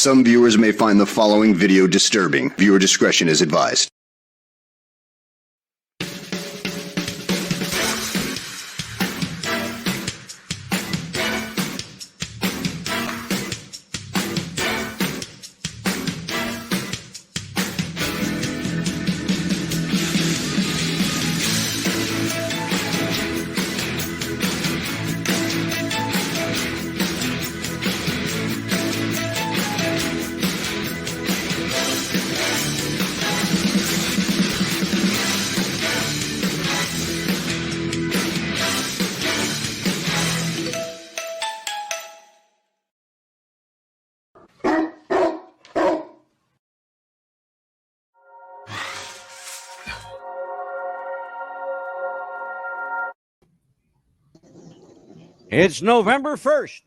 Some viewers may find the following video disturbing. Viewer discretion is advised. It's November 1st.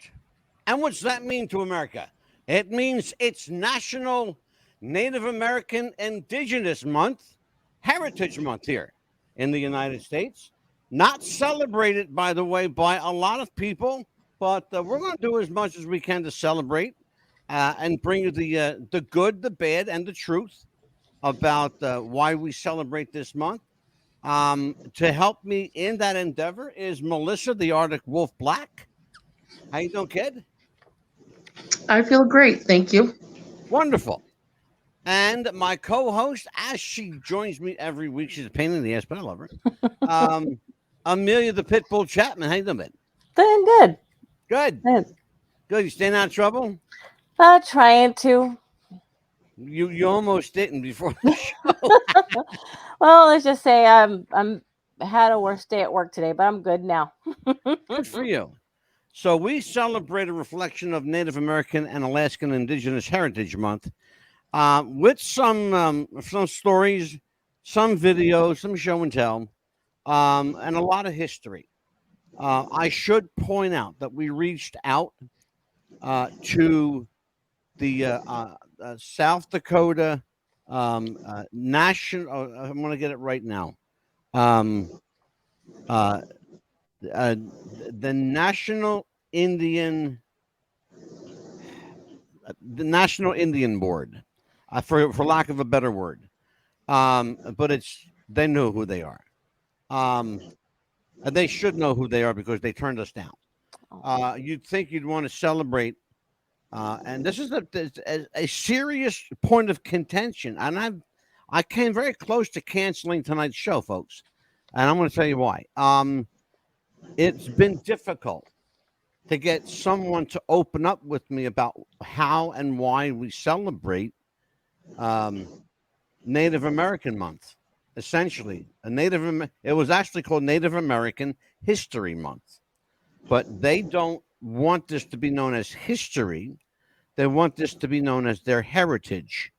And what's that mean to America? It means it's National Native American Indigenous Month, Heritage Month here in the United States. Not celebrated, by the way, by a lot of people, but we're going to do as much as we can to celebrate and bring you the good, the bad, and the truth about why we celebrate this month. To help me in that endeavor is Melissa, the Arctic Wolf Black. How you doing, kid? I feel great, thank you. Wonderful. And my co-host, as she joins me every week, she's a pain in the ass, but I love her. Amelia, the Pitbull Chapman. How you doing, man? Doing good. Good. Good. You staying out of trouble? Trying to. You almost didn't before the show. Well, let's just say I'm had a worse day at work today, but I'm good now. Good for you. So we celebrate a reflection of Native American and Alaskan Indigenous Heritage Month with some stories, some videos, some show and tell, and a lot of history. I should point out that we reached out to the South Dakota national. I'm going to get it right now. The National Indian Board, for lack of a better word, but they know who they are. They should know who they are because they turned us down. You'd think you'd want to celebrate, and this is a serious point of contention, and I came very close to canceling tonight's show, folks, and I'm going to tell you why. It's been difficult to get someone to open up with me about how and why we celebrate Native American Month. Essentially, it was actually called Native American History Month, but they don't want this to be known as history. They want this to be known as their heritage.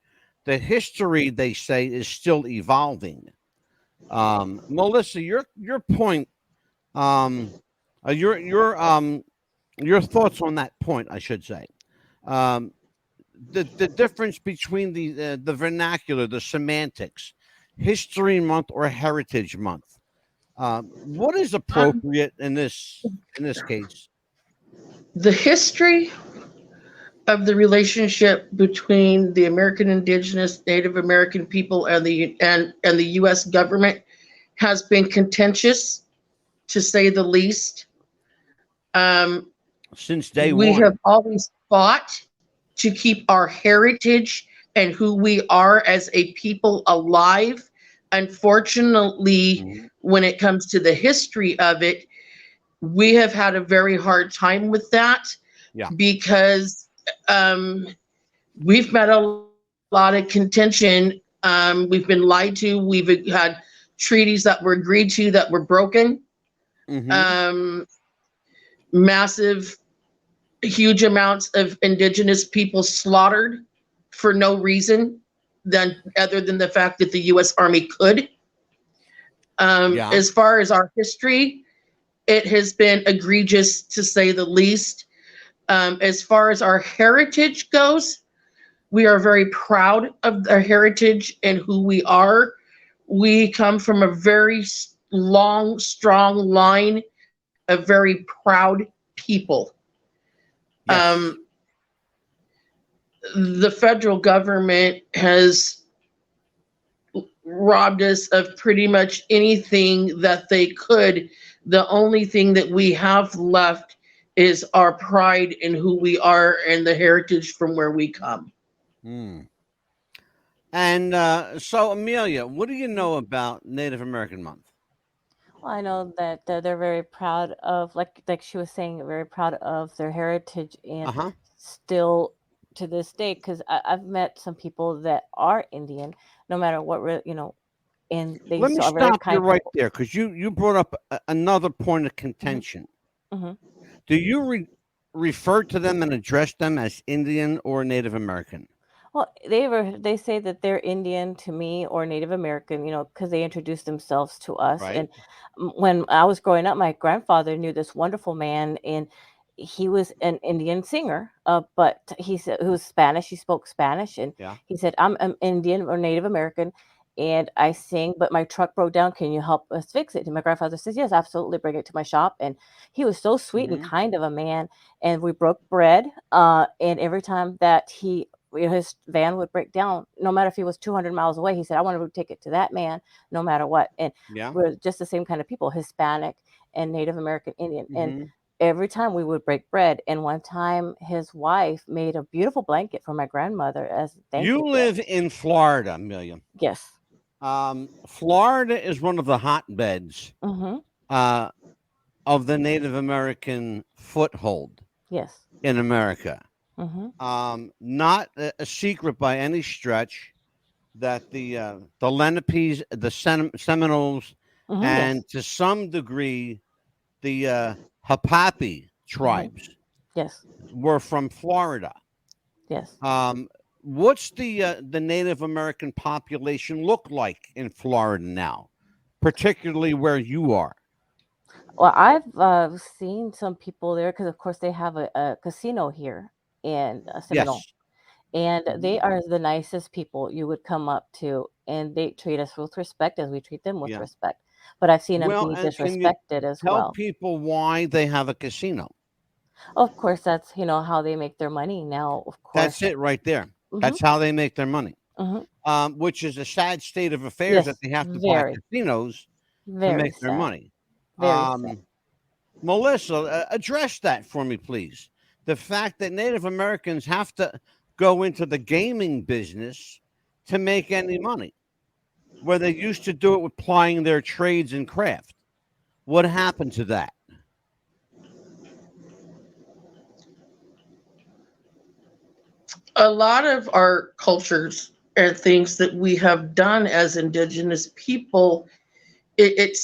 The history, they say, is still evolving. Melissa, your point. Your thoughts on that point, I should say. The difference between the vernacular, the semantics, History Month or Heritage Month. What is appropriate in this case? The history of the relationship between the American Indigenous Native American people and the U.S. government has been contentious, to say the least. Since day we one, have always fought to keep our heritage and who we are as a people alive. Unfortunately, when it comes to the history of it, we have had a very hard time with that. Because we've met a lot of contention. We've been lied to. We've had treaties that were agreed to that were broken. Massive, huge amounts of indigenous people slaughtered for no reason other than the fact that the U.S. Army could. As far as our history, it has been egregious, to say the least. As far as our heritage goes, we are very proud of our heritage and who we are. We come from a very long, strong line of very proud people. Yes. the federal government has robbed us of pretty much anything that they could. The only thing that we have left is our pride in who we are and the heritage from where we come. Hmm. And so, Amelia, what do you know about Native American Month? Well, I know that they're very proud of, like she was saying, very proud of their heritage, and Uh-huh. still to this day, because I've met some people that are Indian, no matter what, and they Let me still are very stop you kind right people. there because you brought up another point of contention. Hmm. Do you refer to them and address them as Indian or Native American? Well, they say that they're Indian to me or Native American, because they introduced themselves to us. Right. And when I was growing up, my grandfather knew this wonderful man, and he was an Indian singer. But he said he was Spanish. He spoke Spanish, and Yeah. he said, "I'm Indian or Native American, and I sing, but my truck broke down. Can you help us fix it?" And my grandfather says, "Yes, absolutely. Bring it to my shop." And he was so sweet and Hmm. kind of a man. And we broke bread. And every time that his van would break down, no matter if he was 200 miles away, he said, "I want to take it to that man no matter what." And Yeah. we're just the same kind of people, Hispanic and Native American Indian. And Hmm. every time we would break bread. And one time his wife made a beautiful blanket for my grandmother as a thank You you gift. live in Florida, Amelia. Yes. Florida is one of the hotbeds Mm-hmm. uh, of the Native American foothold Yes. in America. Mm-hmm. Not a secret by any stretch that the Lenapes, the Seminoles, Mm-hmm. Yes. and to some degree the Hapapi Mm-hmm. tribes Yes. were from Florida. Yes. What's the Native American population look like in Florida now, particularly where you are? Well, I've seen some people there because, of course, they have a casino here in Seminole. Yes. And Mhm. they are the nicest people you would come up to, and they treat us with respect as we treat them with Yeah. respect. But I've seen them Well, be and can you disrespected as tell well. people why they have a casino? Of course, that's how they make their money now. Of That's course. it right there. Hmm. That's how they make their money. Hmm. Which is a sad state of affairs that Yes, they have to buy very, casinos to very make their sad. money. Very sad. Um, Melissa, address that for me, please. The fact that Native Americans have to go into the gaming business to make any money, where they used to do it with plying their trades and craft. What happened to that? A lot of our cultures and things that we have done as Indigenous people, it's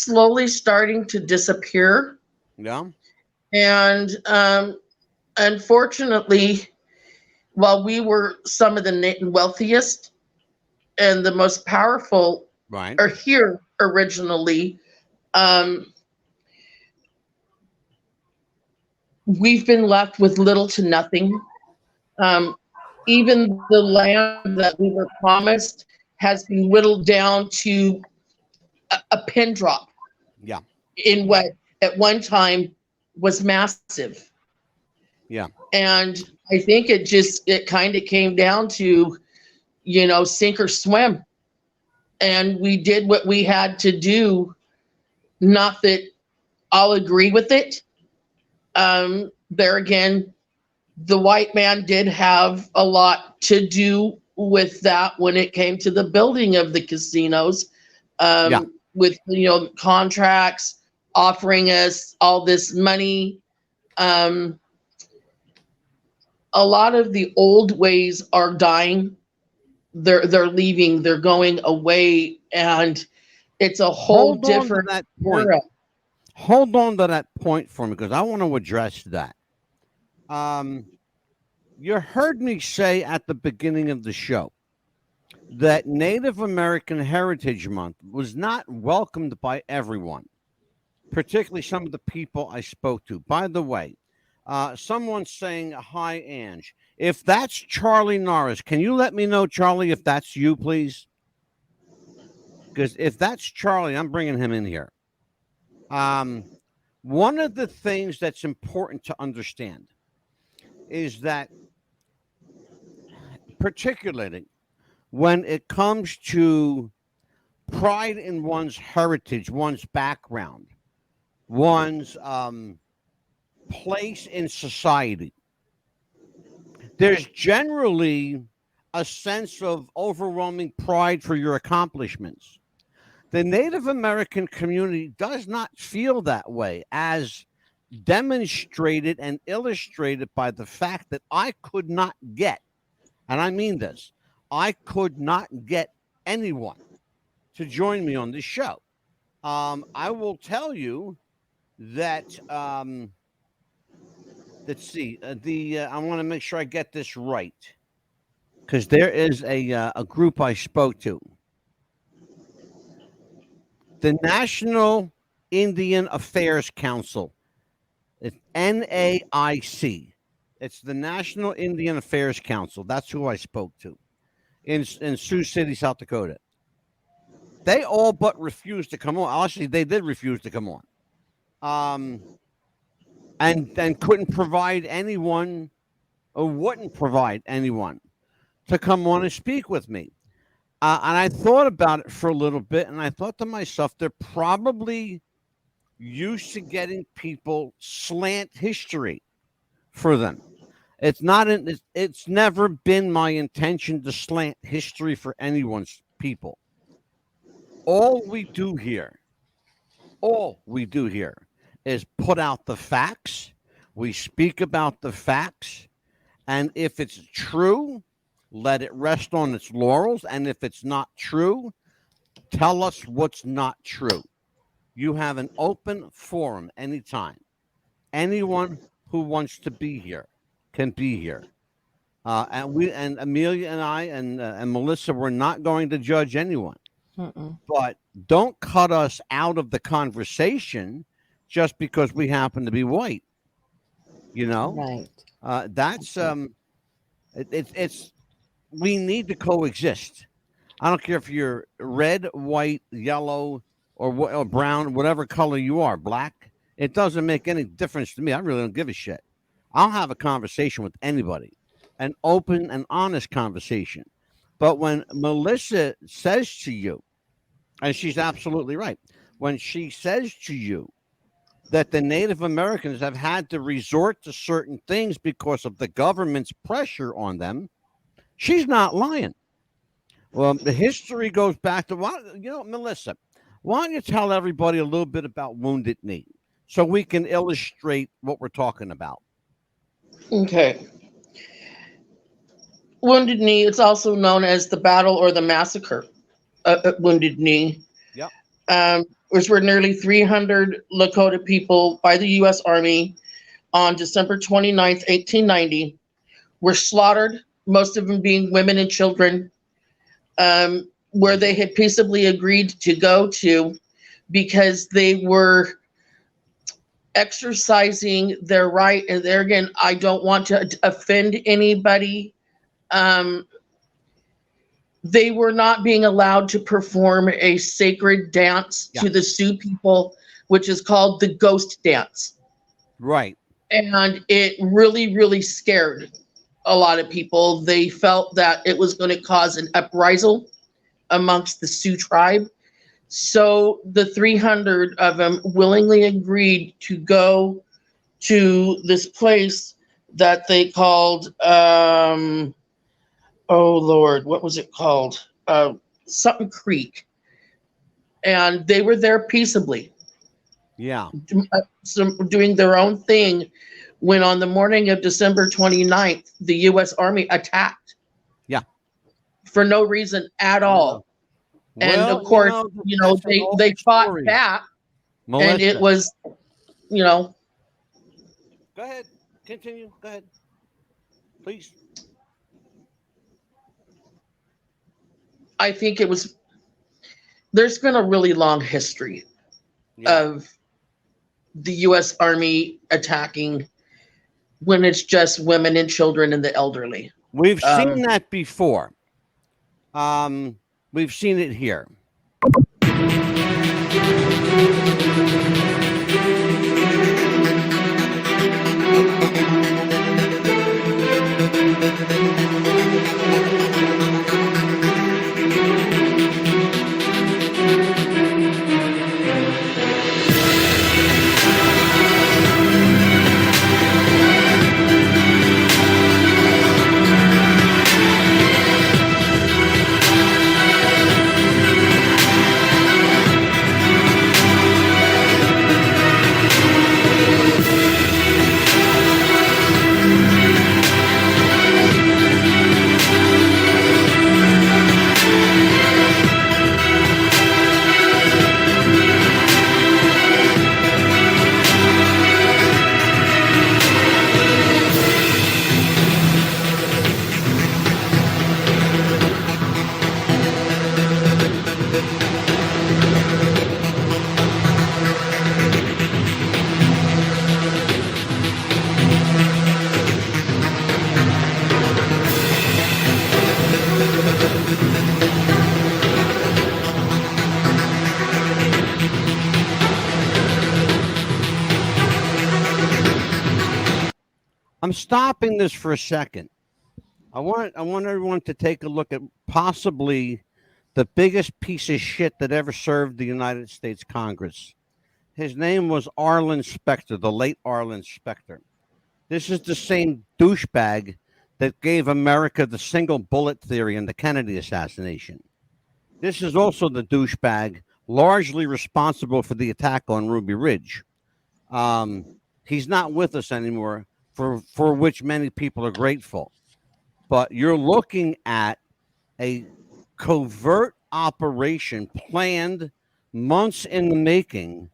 slowly starting to disappear. Yeah, And unfortunately, while we were some of the wealthiest and the most powerful right. are here originally, um, we've been left with little to nothing. Um, Even the land that we were promised has been whittled down to a pin drop Yeah, in what at one time was massive. yeah. And I think it kind of came down to, sink or swim. And we did what we had to do. Not that I'll agree with it. There again, the white man did have a lot to do with that when it came to the building of the casinos, Yeah. with contracts offering us all this money. Um, a lot of the old ways are dying. They're leaving. They're going away, and it's a whole Hold on to different that point. era. Hold on to that point for me because I want to address that. Um, you heard me say at the beginning of the show that Native American Heritage Month was not welcomed by everyone, particularly some of the people I spoke to. By the way, someone's saying, "Hi, Ange. If that's Charlie Norris, can you let me know, Charlie, if that's you, please? Because if that's Charlie, I'm bringing him in here." One of the things that's important to understand is that particularly when it comes to pride in one's heritage, one's background, one's place in society, there's generally a sense of overwhelming pride for your accomplishments. The Native American community does not feel that way, as demonstrated and illustrated by the fact that I could not get, and I mean this, I could not get anyone to join me on this show. I will tell you that, let's see, I want to make sure I get this right, because there is a group I spoke to. The National Indian Affairs Council. It's NAIC. It's the National Indian Affairs Council. That's who I spoke to in Sioux City, South Dakota. They all but refused to come on. Actually, they did refuse to come on. And couldn't provide anyone, or wouldn't provide anyone to come on and speak with me. And I thought about it for a little bit, and I thought to myself, they're probably used to getting people slant history for them. It's never been my intention to slant history for anyone's people. All we do here is put out the facts. We speak about the facts. And if it's true, let it rest on its laurels. And if it's not true, tell us what's not true. You have an open forum anytime. Anyone who wants to be here can be here. And Amelia and I and Melissa, we're not going to judge anyone. But don't cut us out of the conversation just because we happen to be white. You know, Right. That's it's we need to coexist. I don't care if you're red, white, yellow, or brown, whatever color you are, black. It doesn't make any difference to me. I really don't give a shit. I'll have a conversation with anybody, an open and honest conversation. But when Melissa says to you, and she's absolutely right, when she says to you that the Native Americans have had to resort to certain things because of the government's pressure on them, she's not lying. Well, the history goes back to, Melissa, why don't you tell everybody a little bit about Wounded Knee so we can illustrate what we're talking about? Okay. Wounded Knee, it's also known as the battle or the massacre at Wounded Knee. Yep. Which were nearly 300 Lakota people by the U.S. Army on December 29th, 1890, were slaughtered, most of them being women and children, where they had peaceably agreed to go to because they were exercising their right. And there again, I don't want to offend anybody. They were not being allowed to perform a sacred dance to the Sioux people, which is called the ghost dance. Right. And it really, really scared a lot of people. They felt that it was going to cause an uprisal amongst the Sioux tribe. So the 300 of them willingly agreed to go to this place that they called, oh Lord, what was it called? Something Creek. And they were there peaceably. Yeah. Doing their own thing when on the morning of December 29th, the U.S. Army attacked. Yeah. For no reason at all. And Well, of course, they fought story. back. Melissa. And it was, Go ahead. Continue. Go ahead. Please. I think there's been a really long history of the U.S. Army attacking when it's just women and children and the elderly. We've seen that before. We've seen it here. I'm stopping this for a second. I want everyone to take a look at possibly the biggest piece of shit that ever served the United States Congress. His name was Arlen Specter, the late Arlen Specter. This is the same douchebag that gave America the single bullet theory in the Kennedy assassination. This is also the douchebag largely responsible for the attack on Ruby Ridge. He's not with us anymore, for which many people are grateful. But you're looking at a covert operation planned months in the making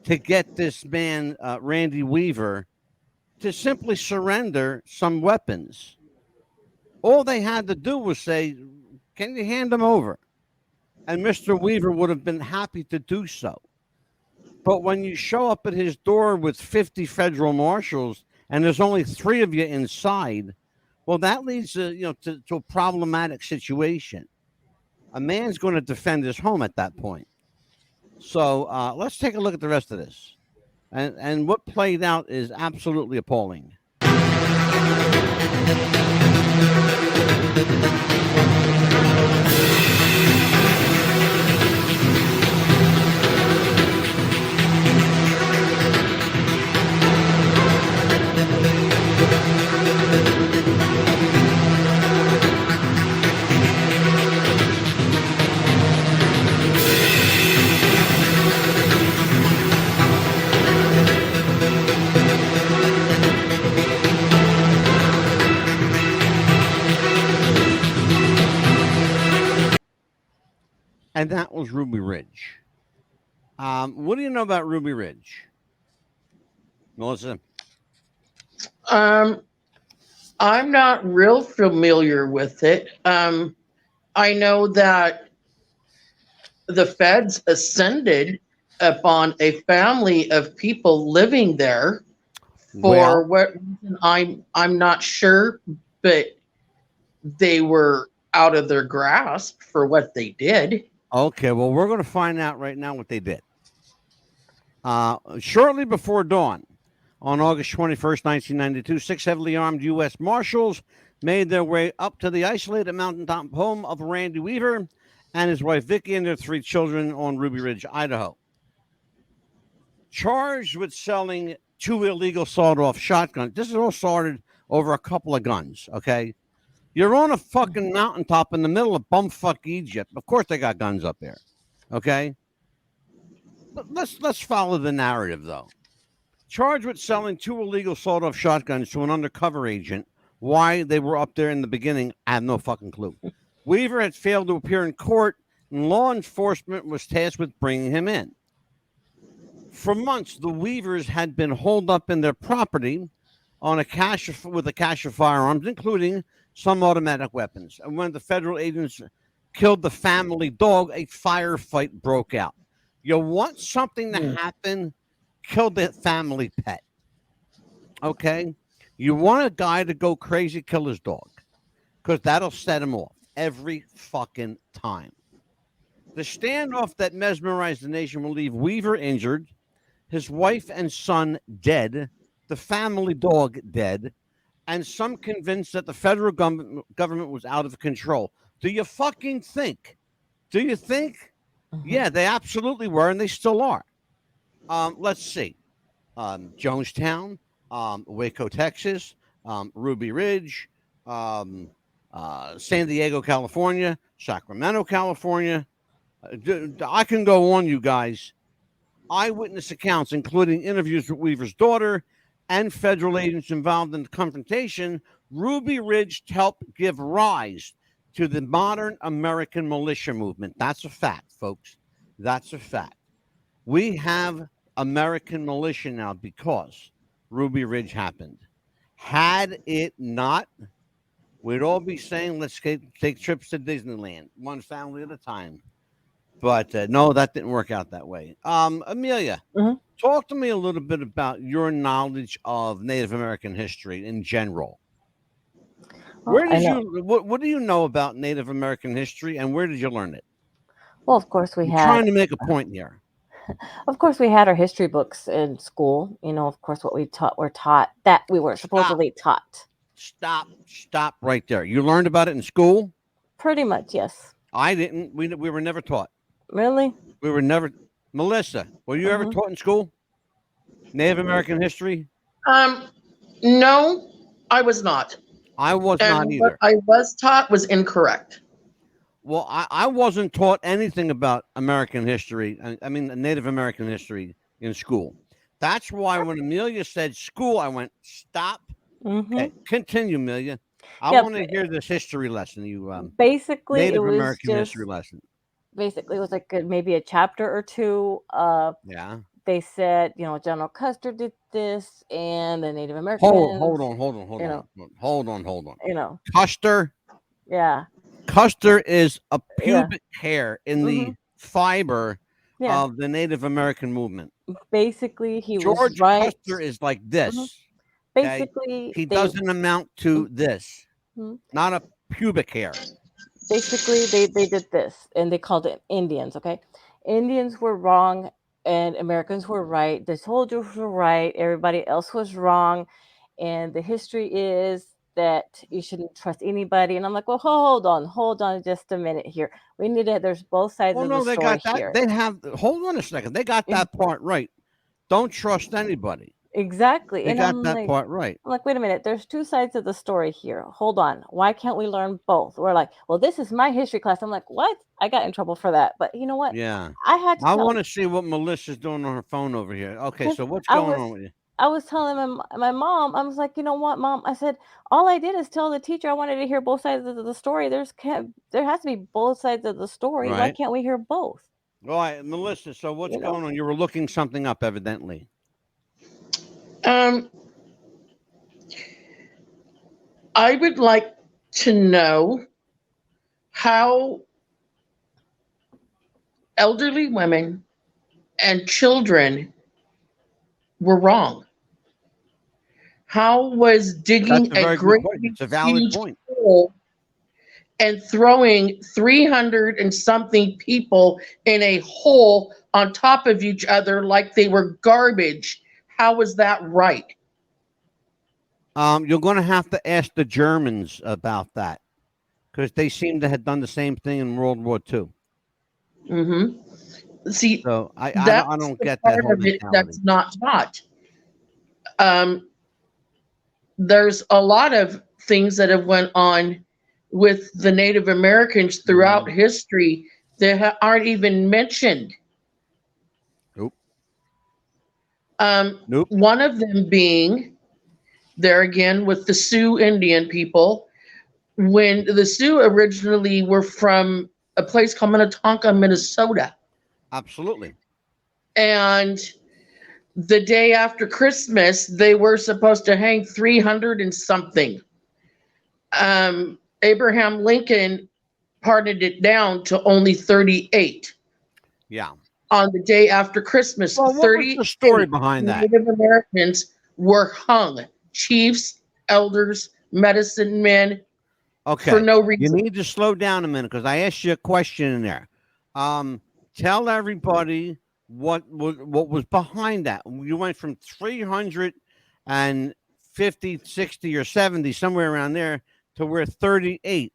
to get this man, Randy Weaver, to simply surrender some weapons. All they had to do was say, "Can you hand them over?" And Mr. Weaver would have been happy to do so. But when you show up at his door with 50 federal marshals and there's only 3 of you inside, well, that leads to a problematic situation. A man's going to defend his home at that point. So let's take a look at the rest of this. And what played out is absolutely appalling. And that was Ruby Ridge. What do you know about Ruby Ridge, Melissa? I'm not real familiar with it. I know that the feds ascended upon a family of people living there. For what reason, I'm not sure, but they were out of their grasp for what they did. Okay, well, we're going to find out right now what they did. Shortly before dawn, on August 21st, 1992, 6 heavily armed U.S. Marshals made their way up to the isolated mountaintop home of Randy Weaver and his wife Vicki and their 3 children on Ruby Ridge, Idaho. Charged with selling 2 illegal sawed-off shotguns. This is all started over a couple of guns, okay? You're on a fucking mountaintop in the middle of bumfuck Egypt. Of course they got guns up there, okay? But let's follow the narrative, though. Charged with selling 2 illegal sawed-off shotguns to an undercover agent. Why they were up there in the beginning, I have no fucking clue. Weaver had failed to appear in court, and law enforcement was tasked with bringing him in. For months, the Weavers had been holed up in their property on with a cache of firearms, including some automatic weapons. And when the federal agents killed the family dog, a firefight broke out. You want something to happen, kill the family pet. Okay? You want a guy to go crazy, kill his dog, because that'll set him off every fucking time. The standoff that mesmerized the nation will leave Weaver injured, his wife and son dead, the family dog dead, and some convinced that the federal government was out of control. Do you fucking think? Do you think? Mm-hmm. Yeah, they absolutely were, and they still are. Let's see. Jonestown, Waco, Texas, Ruby Ridge, San Diego, California, Sacramento, California. I can go on, you guys. Eyewitness accounts, including interviews with Weaver's daughter and federal agents involved in the confrontation, Ruby Ridge helped give rise to the modern American militia movement. That's a fact, folks. That's a fact. We have American militia now because Ruby Ridge happened. Had it not, we'd all be saying, let's take trips to Disneyland, one family at a time. But no, that didn't work out that way. Amelia, talk to me a little bit about your knowledge of Native American history in general. What do you know about Native American history, and where did you learn it? Well, of course, we I'm had. trying to make a point here. Of course, we had our history books in school. Of course, what we're taught that we were supposedly taught. Stop right there. You learned about it in school? Pretty much, yes. I didn't. We were never taught. Really? We were never. Melissa, were you ever Mhm. taught in school? Native American history? No, I was not. I was not And what either. I was taught was incorrect. Well, I wasn't taught anything about American history. I mean, Native American history in school. That's why when Amelia said school, I went, stop. Mm-hmm. Okay, continue, Amelia. I Yep. want to hear this history lesson. Basically, it Native was American just history lesson. basically it was like maybe a chapter or two. Yeah. They said, General Custer did this, and the Native Americans. Hold on. Custer. Yeah. Custer is a Yeah. pubic hair in the fiber Yeah. of the Native American movement. Basically, he was George right. Custer is like this. Okay? Basically, He doesn't amount to this. Mhm. Not a pubic hair. Basically, they did this, and they called it Indians. Okay, Indians were wrong, and Americans were right. The soldiers were right. Everybody else was wrong, and the history is that you shouldn't trust anybody. And I'm like, well, hold on, just a minute here. We need to. There's both sides Well, of no, the they story got that. here. They have. Hold on a second. They got that part right. Don't trust anybody. Exactly, They and got I'm that like, part right. wait a minute. There's two sides of the story here. Hold on. Why can't we learn both? We're like, well, this is my history class. I'm like, what? I got in trouble for that. But you know what? Yeah. I had to I tell want to see what Melissa's doing on her phone over here. Okay, because so what's I going was on with you? I was telling my mom, I was like, you know what, Mom? I said, all I did is tell the teacher I wanted to hear both sides of the story. There has to be both sides of the story. Why Right. can't we hear both? All right, Melissa. So what's You know? going on? You were looking something up, evidently. I would like to know how elderly women and children were wrong. How was That's digging a a very good great point. big, It's a valid huge point. hole and throwing 300 and something people in a hole on top of each other like they were garbage? How was that right? You're going to have to ask the Germans about that because they seem to have done the same thing in World War II. See, So I that's don't the get that part whole of it mentality. that's not taught. There's a lot of things that have went on with the Native Americans throughout history that aren't even mentioned. Nope. One of them being there again with the Sioux Indian people. When the Sioux originally were from a place called Minnetonka, Minnesota. Absolutely. And the day after Christmas, they were supposed to hang 300 and something. Abraham Lincoln parted it down to only 38. Yeah. On the day after Christmas, Well, what was the story behind that? Native Americans were hung. Chiefs, elders, medicine men, Okay. for no You reason. need to slow down a minute because I asked you a question in there. Tell everybody what was behind that. You went from 350, 60, or 70, somewhere around there, to where 38.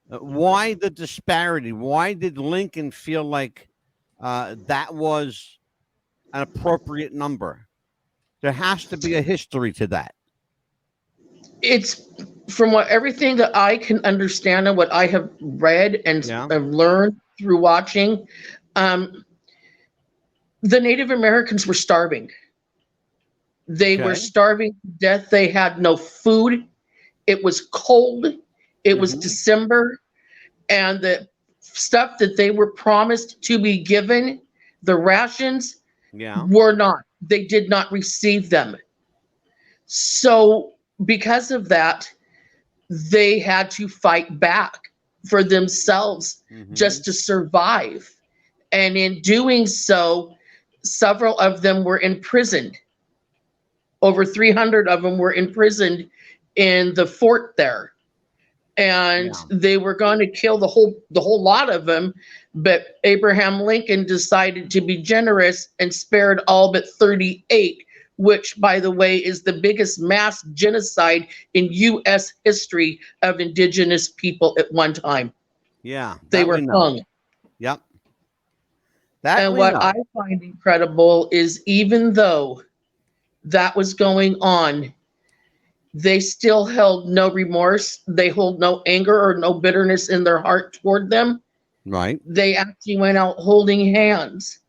Why the disparity? Why did Lincoln feel like that was an appropriate number? There has to be a history to that. It's from what everything that I can understand and what I have read and have learned through watching. The Native Americans were starving. They were starving to death. They had no food. It was cold. It was December. And the stuff that they were promised to be given, the rations, were not. They did not receive them. So because of that, they had to fight back for themselves just to survive. And in doing so, several of them were imprisoned. Over 300 of them were imprisoned in the fort there. and Yeah. they were going to kill the whole lot of them, but Abraham Lincoln decided to be generous and spared all but 38, which, by the way, is the biggest mass genocide in U.S. history of indigenous people at one time. Yeah. They that were we know. hung. Yep. That And we what know. I find incredible is even though that was going on, they still held no remorse. They hold no anger or no bitterness in their heart toward them. Right. They actually went out holding hands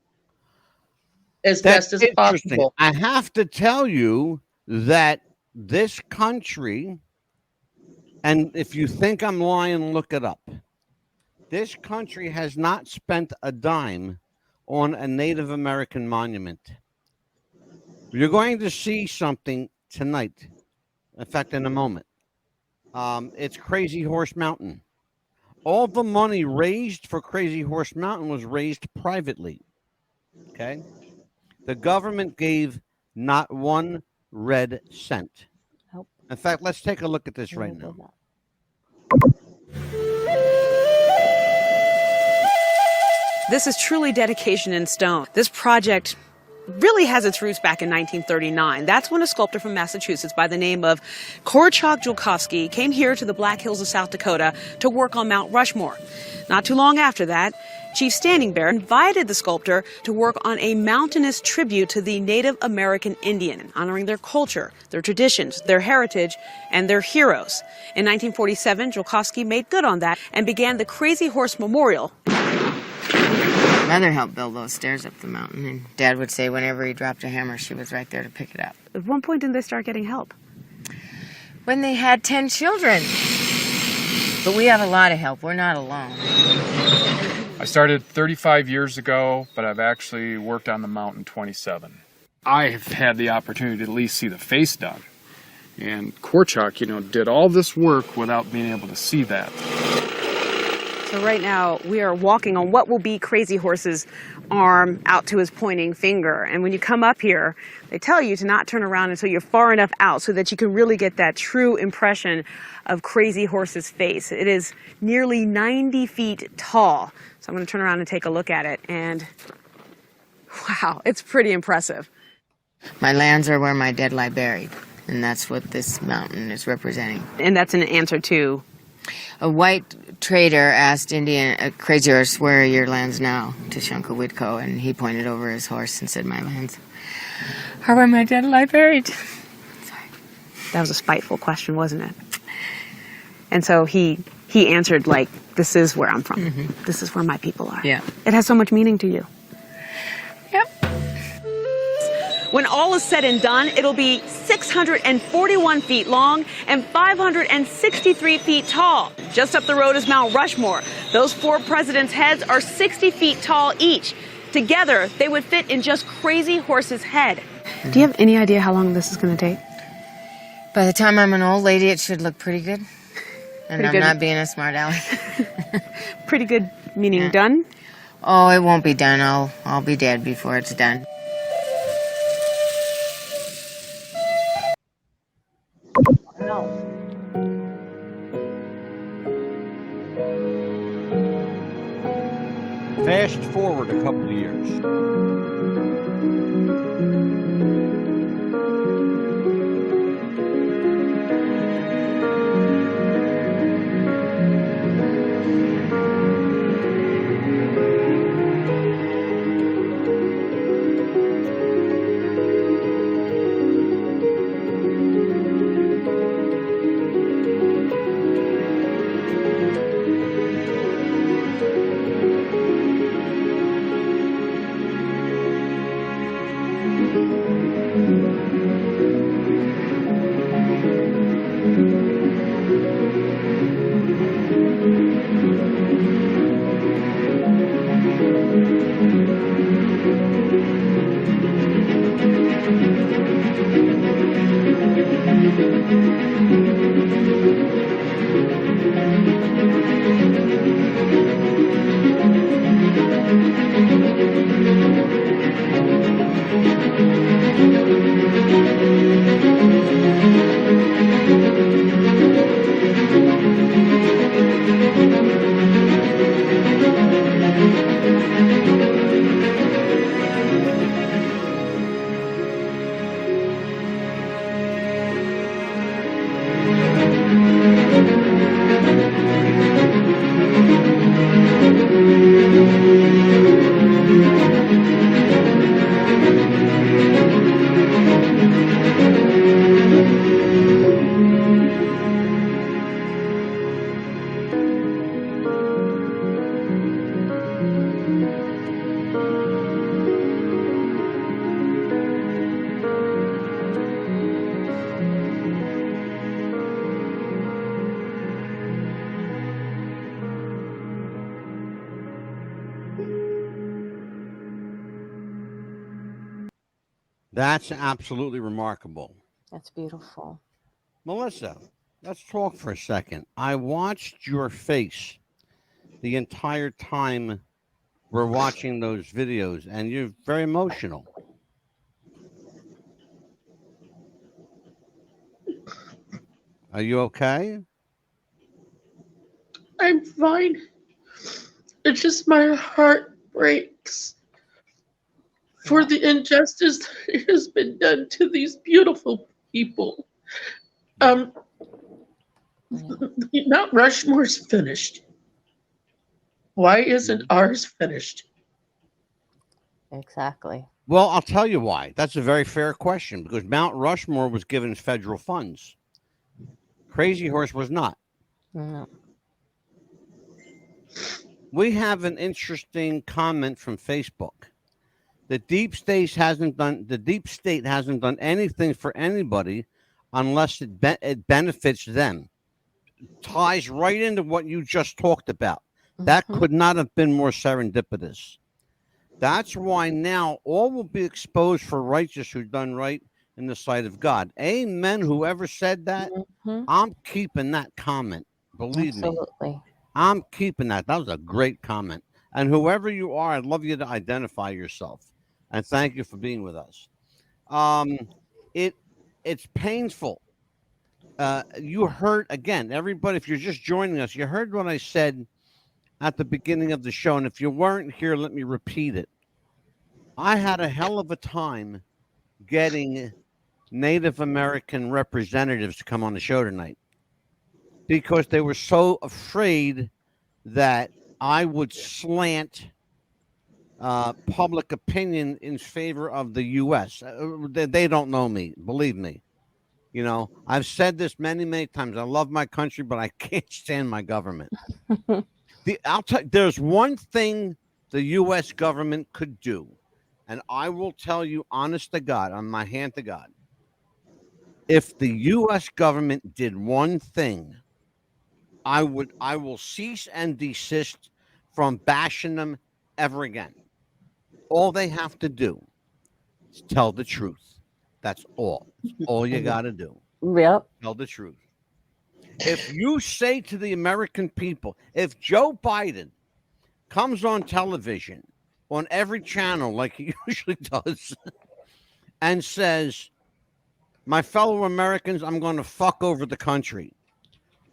as That's best as interesting. possible. I have to tell you that this country, and if you think I'm lying, look it up. This country has not spent a dime on a Native American monument. You're going to see something tonight. In fact, in a moment. It's Crazy Horse Mountain. All the money raised for Crazy Horse Mountain was raised privately. Okay. The government gave not one red cent. Nope. In fact, let's take a look at this right They now. did not. This is truly dedication in stone. This project really has its roots back in 1939. That's when a sculptor from Massachusetts by the name of Korchak Julkowski came here to the Black Hills of South Dakota to work on Mount Rushmore. Not too long after that, Chief Standing Bear invited the sculptor to work on a mountainous tribute to the Native American Indian, honoring their culture, their traditions, their heritage, and their heroes. In 1947, Julkowski made good on that and began the Crazy Horse Memorial. Mother helped build those stairs up the mountain, and Dad would say whenever he dropped a hammer, she was right there to pick it up. At one point, did they start getting help? When they had 10 children. But we have a lot of help. We're not alone. I started 35 years ago, but I've actually worked on the mountain 27. I have had the opportunity to at least see the face done. And Korchak, did all this work without being able to see that. So right now, we are walking on what will be Crazy Horse's arm out to his pointing finger. And when you come up here, they tell you to not turn around until you're far enough out so that you can really get that true impression of Crazy Horse's face. It is nearly 90 feet tall. So I'm going to turn around and take a look at it. And wow, it's pretty impressive. My lands are where my dead lie buried, and that's what this mountain is representing. And that's an answer to... A white trader asked Crazy Horse, where are your lands now, to Shunka Whitco, and he pointed over his horse and said, my lands are where my dead lie buried. Sorry. That was a spiteful question, wasn't it? And so he answered, like, this is where I'm from. Mm-hmm. This is where my people are. Yeah. It has so much meaning to you. Yep. When all is said and done, it'll be 641 feet long and 563 feet tall. Just up the road is Mount Rushmore. Those 4 presidents' heads are 60 feet tall each. Together, they would fit in just Crazy Horse's head. Mm-hmm. Do you have any idea how long this is going to take? By the time I'm an old lady, it should look pretty good. And Pretty I'm good. not being a smart aleck. Pretty good, meaning Yeah. done? Oh, it won't be done. I'll be dead before it's done. No. Fast forward a couple of years. That's absolutely remarkable. That's beautiful. Melissa, let's talk for a second. I watched your face the entire time we're watching those videos, and you're very emotional. Are you okay? I'm fine. It's just my heart breaks for the injustice that has been done to these beautiful people. Yeah. Mount Rushmore's finished. Why isn't ours finished? Exactly. Well, I'll tell you why. That's a very fair question because Mount Rushmore was given federal funds. Crazy Horse was not. No. We have an interesting comment from Facebook. The deep state hasn't done anything for anybody unless it benefits them. Ties right into what you just talked about. That Mhm. could not have been more serendipitous. That's why now all will be exposed for righteous who done right in the sight of God. Amen. Whoever said that, Mhm. I'm keeping that comment. Believe me, Absolutely. I'm keeping that. That was a great comment. And whoever you are, I'd love you to identify yourself. And thank you for being with us. Um, it it's painful. You heard again, everybody. If you're just joining us, you heard what I said at the beginning of the show. And if you weren't here, let me repeat it. I had a hell of a time getting Native American representatives to come on the show tonight because they were so afraid that I would slant public opinion in favor of the U.S. They don't know me, believe me. You know, I've said this many, many times. I love my country, but I can't stand my government. There's one thing the U.S. government could do, and I will tell you, honest to God, on my hand to God, if the U.S. government did one thing, I will cease and desist from bashing them ever again. All they have to do is tell the truth. That's all. That's all you got to do. Yep. Tell the truth. If you say to the American people, if Joe Biden comes on television on every channel like he usually does and says, my fellow Americans, I'm going to fuck over the country,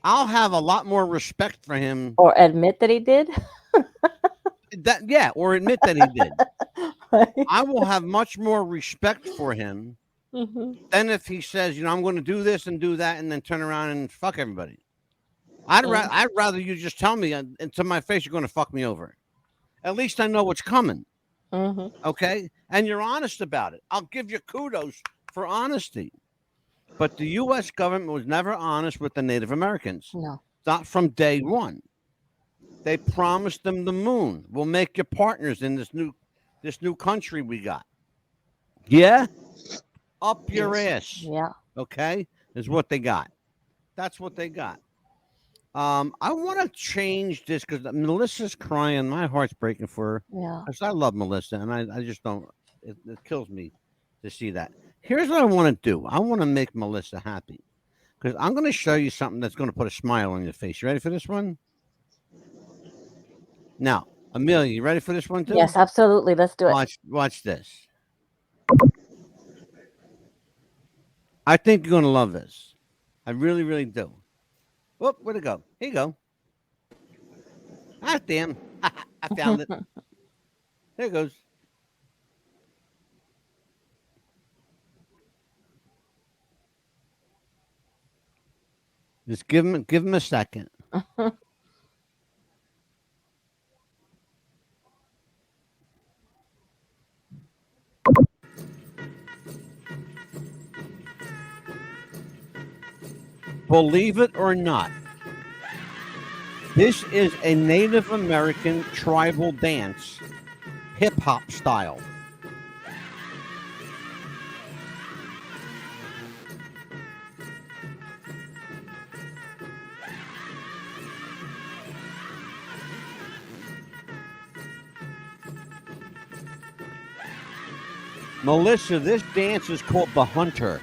I'll have a lot more respect for him. Or admit that he did. Or admit that he did. I will have much more respect for him than if he says, I'm going to do this and do that and then turn around and fuck everybody. I'd rather you just tell me to my face you're going to fuck me over. At least I know what's coming. Okay? And you're honest about it. I'll give you kudos for honesty. But the U.S. government was never honest with the Native Americans. No. Not from day one. They promised them the moon. We'll make you partners in this new country we got. Yeah? Up your ass. Yeah. Okay? Is what they got. That's what they got. I want to change this because Melissa's crying. My heart's breaking for her. Yeah. Because I love Melissa, and I just don't. It kills me to see that. Here's what I want to do. I want to make Melissa happy because I'm going to show you something that's going to put a smile on your face. You ready for this one? Now, Amelia, you ready for this one too? Yes, absolutely. Let's do it. Watch this. I think you're going to love this. I really, really do. Whoop, where'd it go? Here you go. Ah, damn. I found it. There it goes. Just give him a second. Believe it or not, this is a Native American tribal dance, hip hop style. Melissa, this dance is called the Hunter.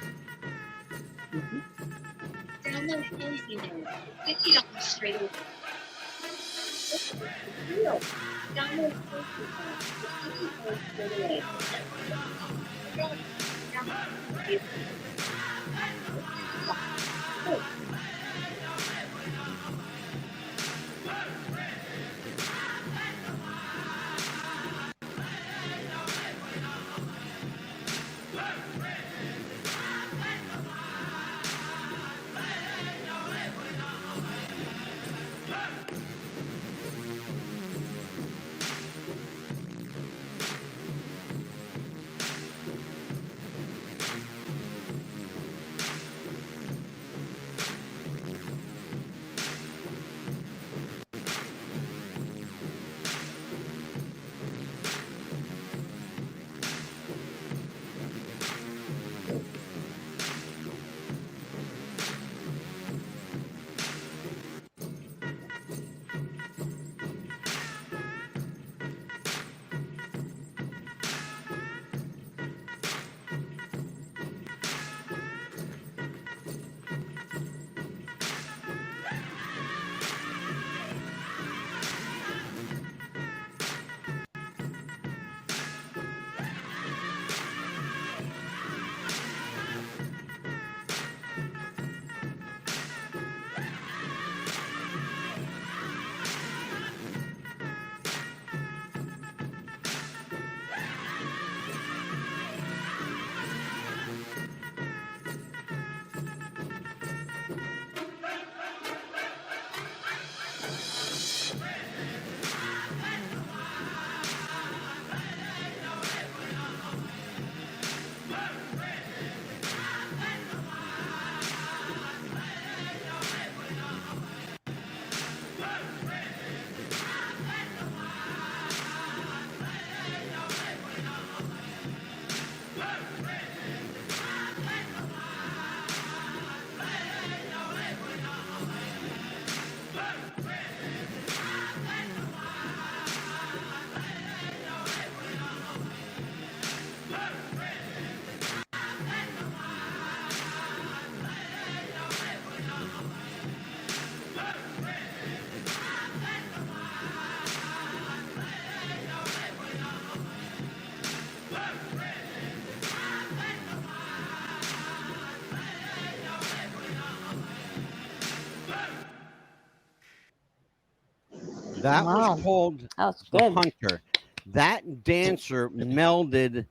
That was Wow. called That was the good. Hunter. That dancer melded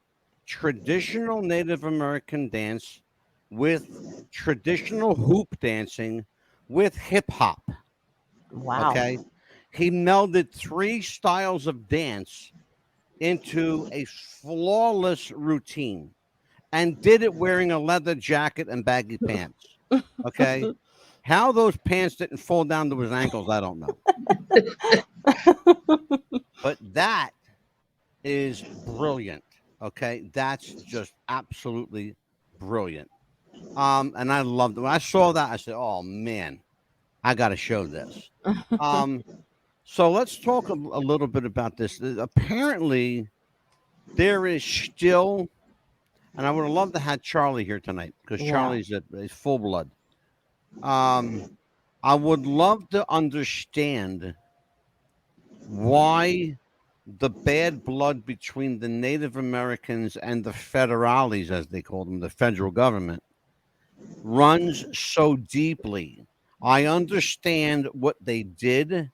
traditional Native American dance with traditional hoop dancing with hip hop. Wow. Okay. He melded three styles of dance into a flawless routine and did it wearing a leather jacket and baggy pants. Okay. How those pants didn't fall down to his ankles, I don't know. But that is brilliant. Okay. That's just absolutely brilliant. And I loved it. When I saw that, I said, oh man, I got to show this. Um, so let's talk a little bit about this. Apparently, there is still, and I would have loved to have Charlie here tonight because Yeah. Charlie's a full blood. I would love to understand why the bad blood between the Native Americans and the federales, as they call them, the federal government, runs so deeply. I understand what they did.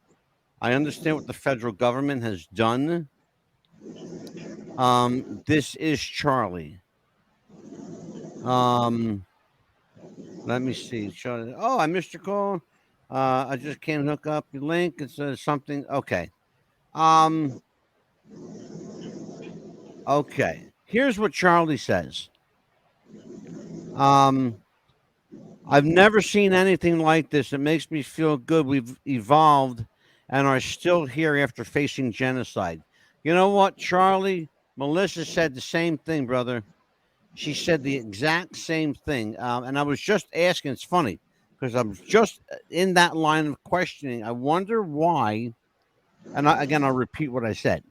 I understand what the federal government has done. This is Charlie. Let me see. Charlie. Oh, I missed your call. I just can't hook up your link. It says something. Okay. Um, okay. Here's what Charlie says. I've never seen anything like this. It makes me feel good. We've evolved and are still here after facing genocide. You know what, Charlie? Melissa said the same thing, brother. She said the exact same thing. And I was just asking, it's funny because I'm just in that line of questioning. I wonder why, and again, I'll repeat what I said.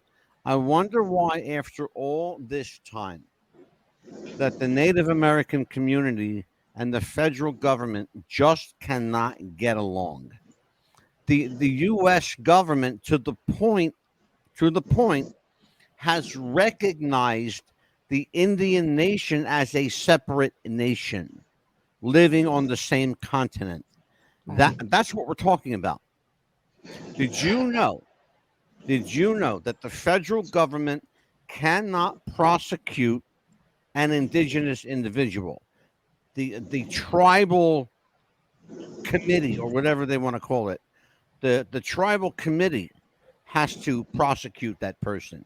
I wonder why, after all this time, that the Native American community and the federal government just cannot get along. The U.S. government, to the point, has recognized the Indian nation as a separate nation living on the same continent. That's what we're talking about. Did you know? Did you know that the federal government cannot prosecute an indigenous individual? The tribal committee, or whatever they want to call it, the tribal committee has to prosecute that person,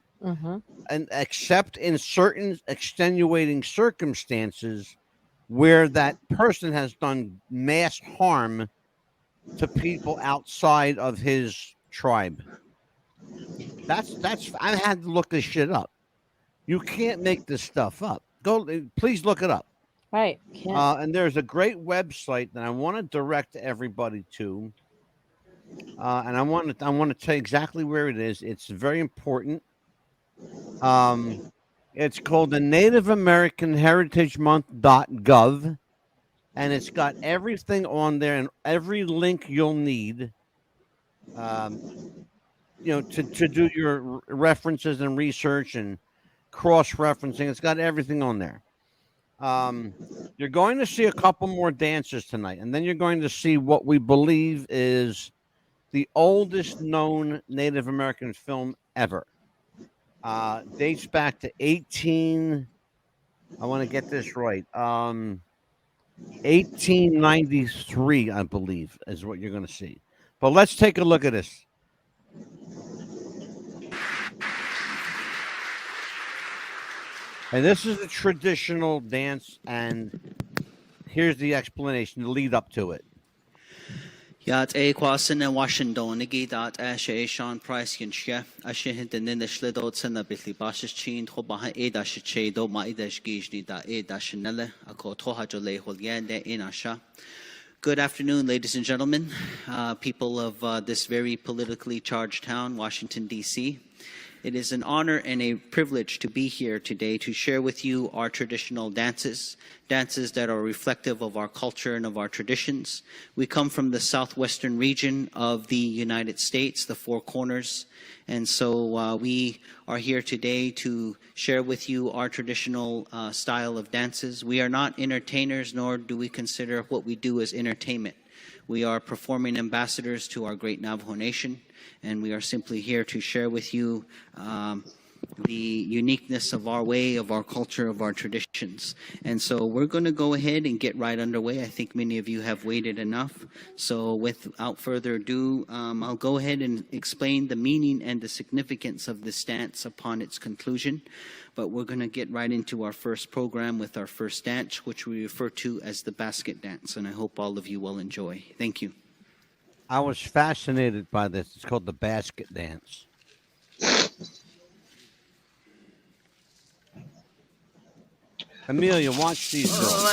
and except in certain extenuating circumstances where that person has done mass harm to people outside of his tribe. That's I had to look this shit up. You can't make this stuff up. Please look it up. Right. And there's a great website that I want to direct everybody to. And I want to tell you exactly where it is. It's very important. It's called the Native American Heritage Month.gov, and it's got everything on there and every link you'll need. To do your references and research and cross-referencing. It's got everything on there. You're going to see a couple more dances tonight, and then you're going to see what we believe is the oldest known Native American film ever. Dates back to I want to get this right. 1893, I believe, is what you're going to see. But let's take a look at this. And this is a traditional dance, and here's the explanation, the lead up to it. Yat a kwasin and Washington nigi dat ashe Sean Price yinshya ashe hinten in the slido tsena bitli bashes chin hobaha eda shiche do ma edash gijni da eda shinele ako toha jole holyande in asha. Good afternoon, ladies and gentlemen, people of this very politically charged town, Washington, D.C. It is an honor and a privilege to be here today to share with you our traditional dances that are reflective of our culture and of our traditions. We come from the southwestern region of the United States, the Four Corners, and so we are here today to share with you our traditional style of dances. We are not entertainers, nor do we consider what we do as entertainment. We are performing ambassadors to our great Navajo Nation, and we are simply here to share with you the uniqueness of our way, of our culture, of our traditions. And so we're going to go ahead and get right underway. I think many of you have waited enough. So without further ado, I'll go ahead and explain the meaning and the significance of this dance upon its conclusion. But we're going to get right into our first program with our first dance, which we refer to as the basket dance. And I hope all of you will enjoy. Thank you. I was fascinated by this. It's called the basket dance. Amelia, watch these girls.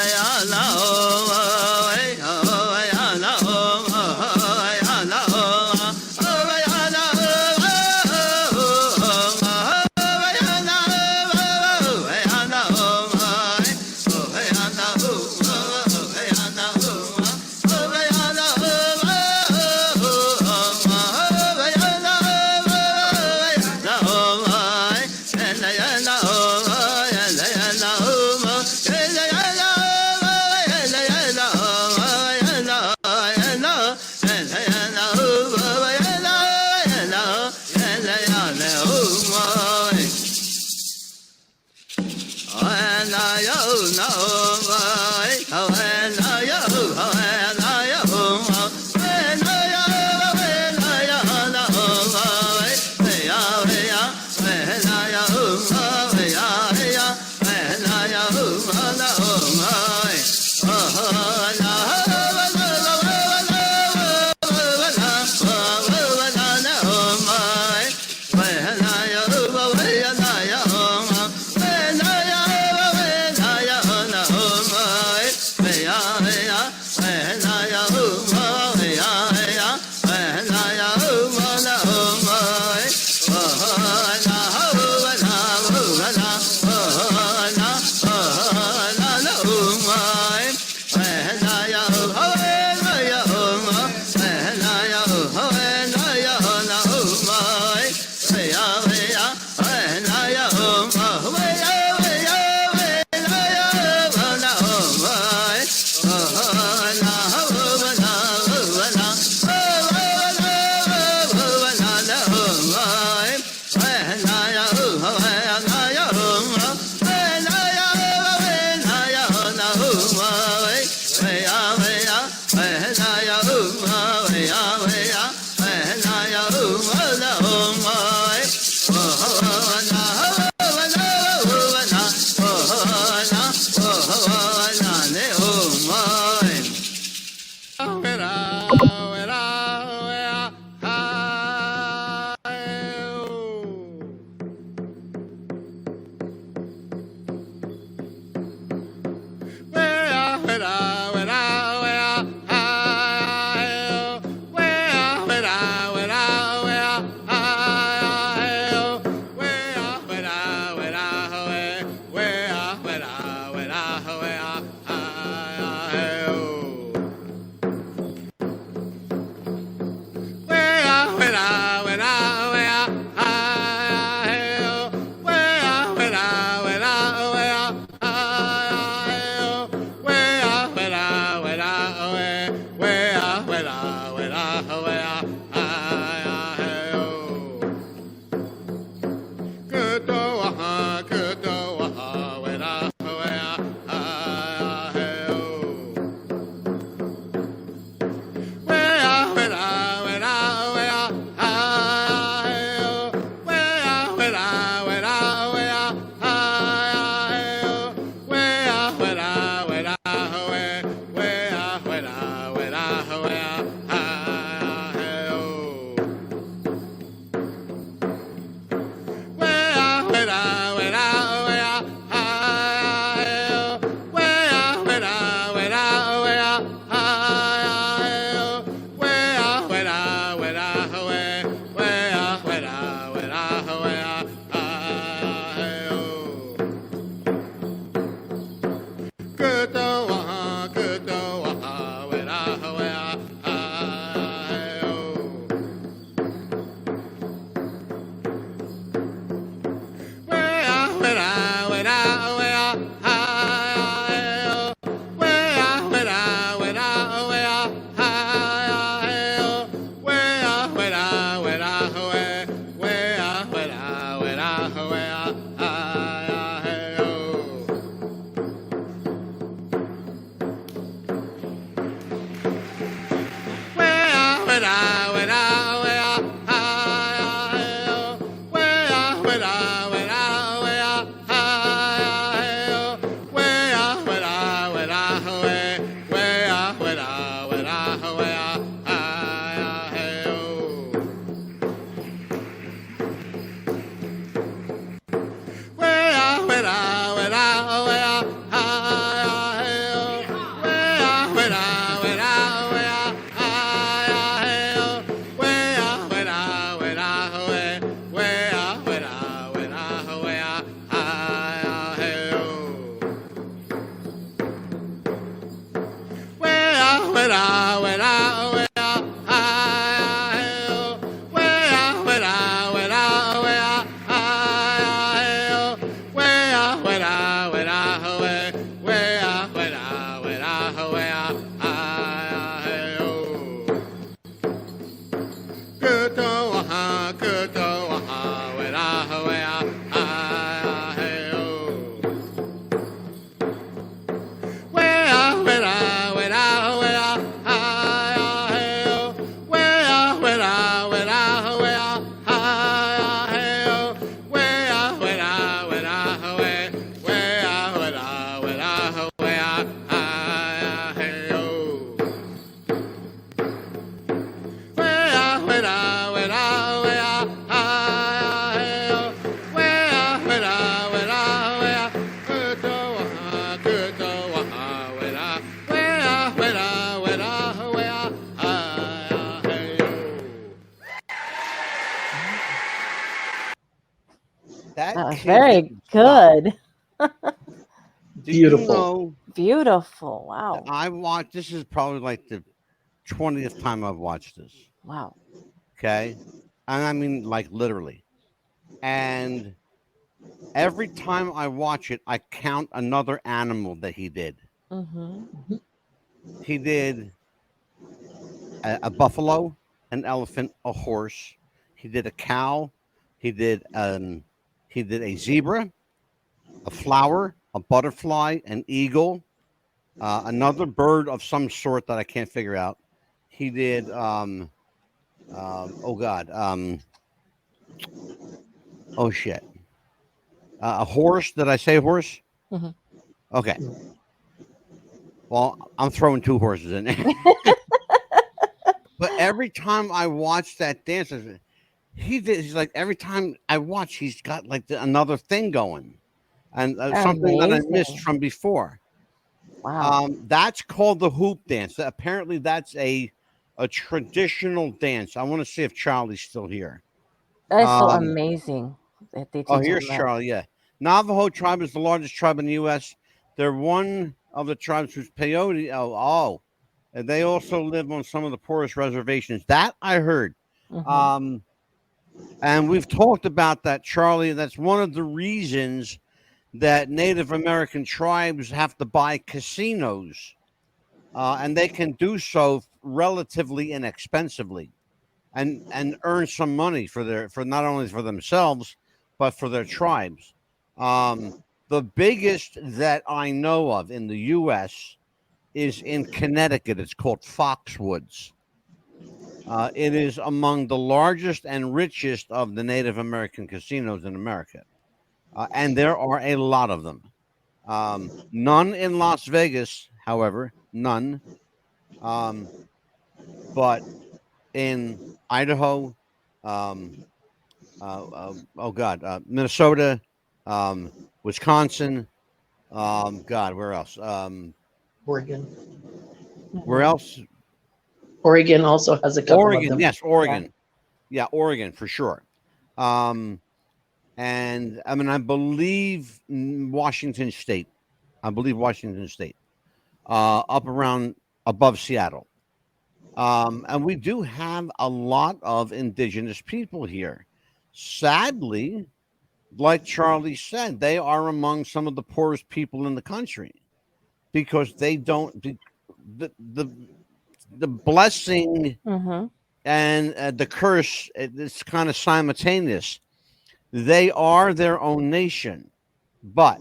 That was kid very can good. Do you Beautiful. know Beautiful. that Wow. I watched? This is probably like the 20th time I've watched this. Wow. Okay, and I mean like literally. And every time I watch it, I count another animal that he did. Mm-hmm. He did a buffalo, an elephant, a horse. He did a cow. He did a zebra, a flower, a butterfly, an eagle, another bird of some sort that I can't figure out. He did oh god oh shit, a horse. Did I say horse? Mhm. Okay. Well, I'm throwing two horses in there. But every time I watch that dance, he did. He's like every time I watch, he's got like another thing going, and something that I missed Amazing. from before. Wow. That's called the hoop dance. Apparently, that's a traditional dance. I want to see if Charlie's still here. That is so Um, amazing that they oh, teach here's them that. Charlie. Yeah, Navajo tribe is the largest tribe in the U.S. They're one of the tribes whose peyote. And they also live on some of the poorest reservations. That I heard. Mhm. And we've talked about that, Charlie. That's one of the reasons that Native American tribes have to buy casinos, and they can do so relatively inexpensively and earn some money for not only for themselves but for their tribes. The biggest that I know of in the U.S. is in Connecticut. It's called Foxwoods. It is among the largest and richest of the Native American casinos in America, and there are a lot of them. None in Las Vegas, however, none. But in Idaho, Minnesota, Wisconsin, God, where else? Oregon. Where else? Oregon also has a couple of Oregon, them. yes, Oregon. Yeah, Oregon for sure. And I mean, I believe Washington State. Up around above Seattle. And we do have a lot of indigenous people here. Sadly, like Charlie said, they are among some of the poorest people in the country because they don't the blessing and the curse, it's kind of simultaneous. They are their own nation, but,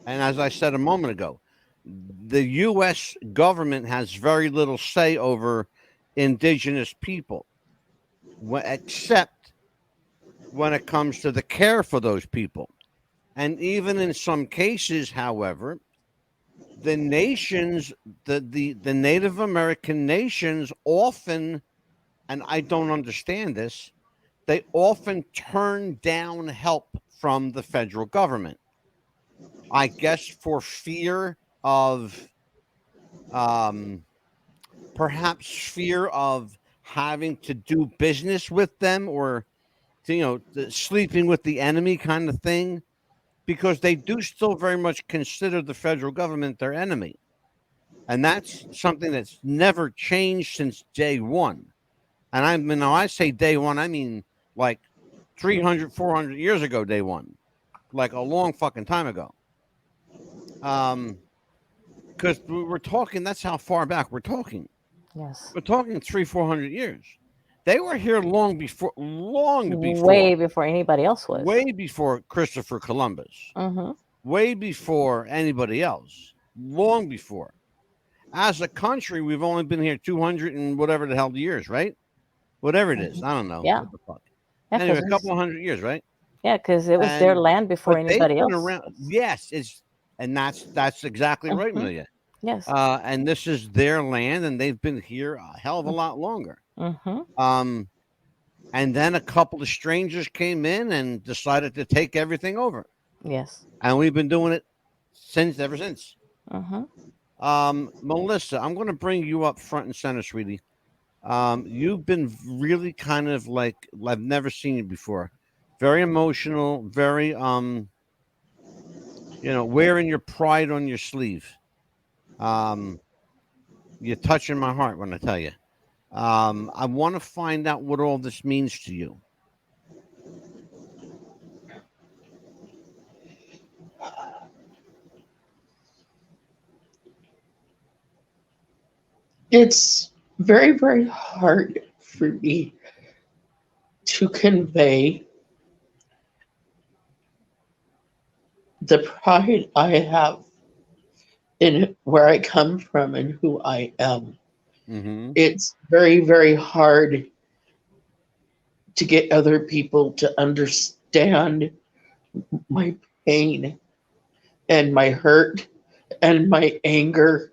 and as I said a moment ago, the U.S. government has very little say over indigenous people, except when it comes to the care for those people. And even in some cases, however, the nations, the Native American nations often, and I don't understand this, they often turn down help from the federal government. I guess for fear of, perhaps fear of having to do business with them, or, sleeping with the enemy kind of thing, because they do still very much consider the federal government their enemy. And that's something that's never changed since day one. And I mean, now I say day one, I mean like 300, 400 years ago, day one, like a long fucking time ago. Because we're talking, that's how far back we're talking. Yes. We're talking 300-400 years. They were here long before, Way before anybody else was. way before Christopher Columbus, way before anybody else, long before. As a country, we've only been here 200 and whatever the hell years, right? Whatever it is, I don't know. Yeah. What the fuck? Yeah, Anyway, a 'cause couple of hundred years, right? yeah, because it was their land before But they've anybody been else. around. Yes, and that's exactly right, Amelia. Yes. And this is their land, and they've been here a hell of a lot longer. And then a couple of strangers came in and decided to take everything over. Yes. And we've been doing it ever since. Melissa, I'm going to bring you up front and center, sweetie. You've been really kind of like, I've never seen you before. Very emotional, very, wearing your pride on your sleeve. You're touching my heart when I tell you. I want to find out what all this means to you. It's very, very hard for me to convey the pride I have in where I come from and who I am. It's very, very hard to get other people to understand my pain and my hurt and my anger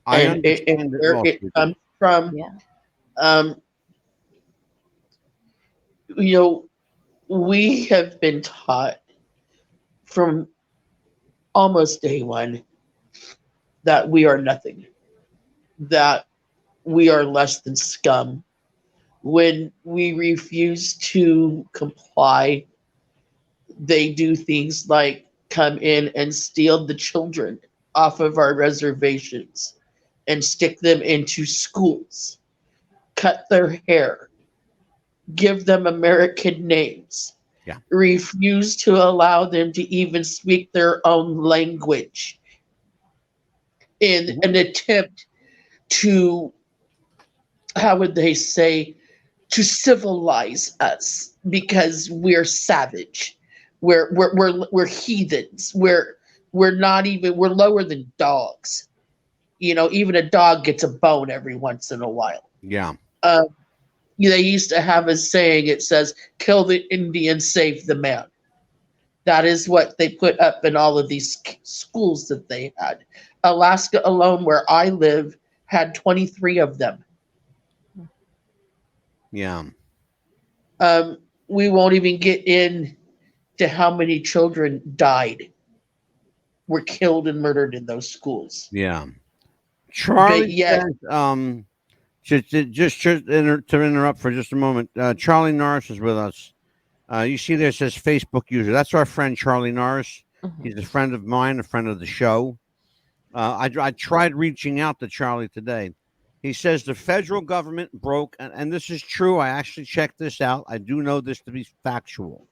and where it comes from. We have been taught from almost day one that we are nothing, that we are less than scum. When we refuse to comply, they do things like come in and steal the children off of our reservations and stick them into schools, cut their hair, give them American names, refuse to allow them to even speak their own language in an attempt to how would they say, to civilize us because we're savage. We're heathens. We're not even, we're lower than dogs. You know, even a dog gets a bone every once in a while. Yeah. They used to have a saying, it says, kill the Indian, save the man. That is what they put up in all of these schools that they had. Alaska alone, where I live, had 23 of them. Yeah. We won't even get into how many children died, were killed and murdered in those schools. Yeah. Charlie yet- says, to interrupt for just a moment, Charlie Norris is with us. You see there, it says Facebook user. That's our friend Charlie Norris. He's a friend of mine, a friend of the show. I tried reaching out to Charlie today. He says the federal government broke, and this is true. I actually checked this out. I do know this to be factual.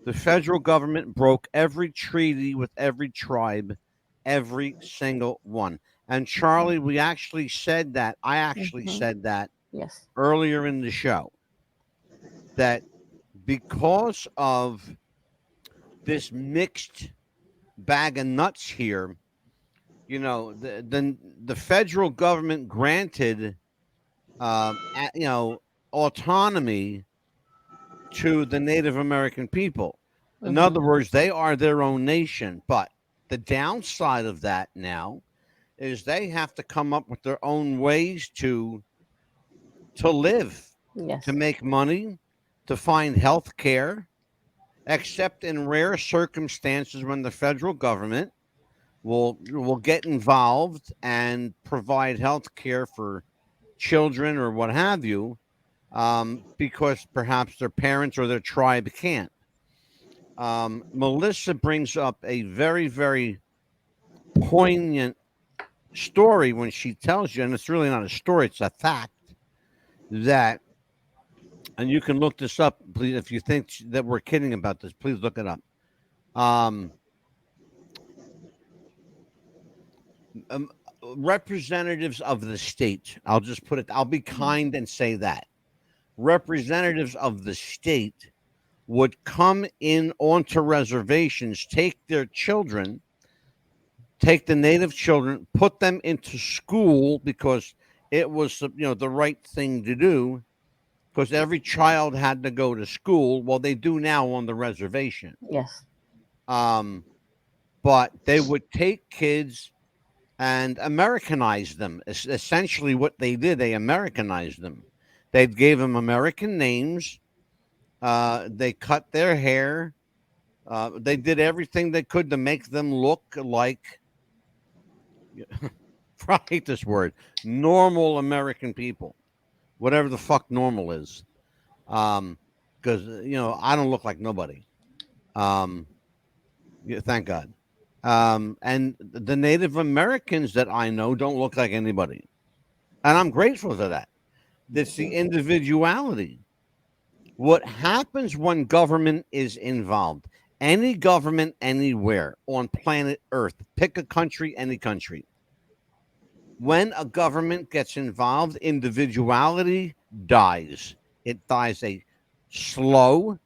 The federal government broke every treaty with every tribe, every single one. And Charlie, we actually said that. I actually said that Yes. earlier in the show, that because of this mixed bag of nuts here, you know, the federal government granted, autonomy to the Native American people. In other words, they are their own nation. But the downside of that now is they have to come up with their own ways to live, Yes. to make money, to find health care, except in rare circumstances when the federal government will get involved and provide health care for children or what have you, because perhaps their parents or their tribe can't. Melissa brings up a very, very poignant story when she tells you, and it's really not a story, it's a fact, that, and you can look this up, please, if you think that we're kidding about this, please look it up. Representatives of the state, I'll just put it, I'll be kind and say that. Representatives of the state would come in onto reservations, take their children, take the native children, put them into school because it was, the right thing to do, because every child had to go to school. Well, they do now on the reservation. Yes. But they would take kids and Americanize them. Essentially what they did, they Americanized them. They gave them American names. They cut their hair. They did everything they could to make them look like, I hate this word, normal American people, whatever the fuck normal is. Because, I don't look like nobody. Thank God. And the Native Americans that I know don't look like anybody. And I'm grateful for that. It's the individuality. What happens when government is involved? Any government anywhere on planet Earth, pick a country, any country. When a government gets involved, individuality dies. It dies a slow,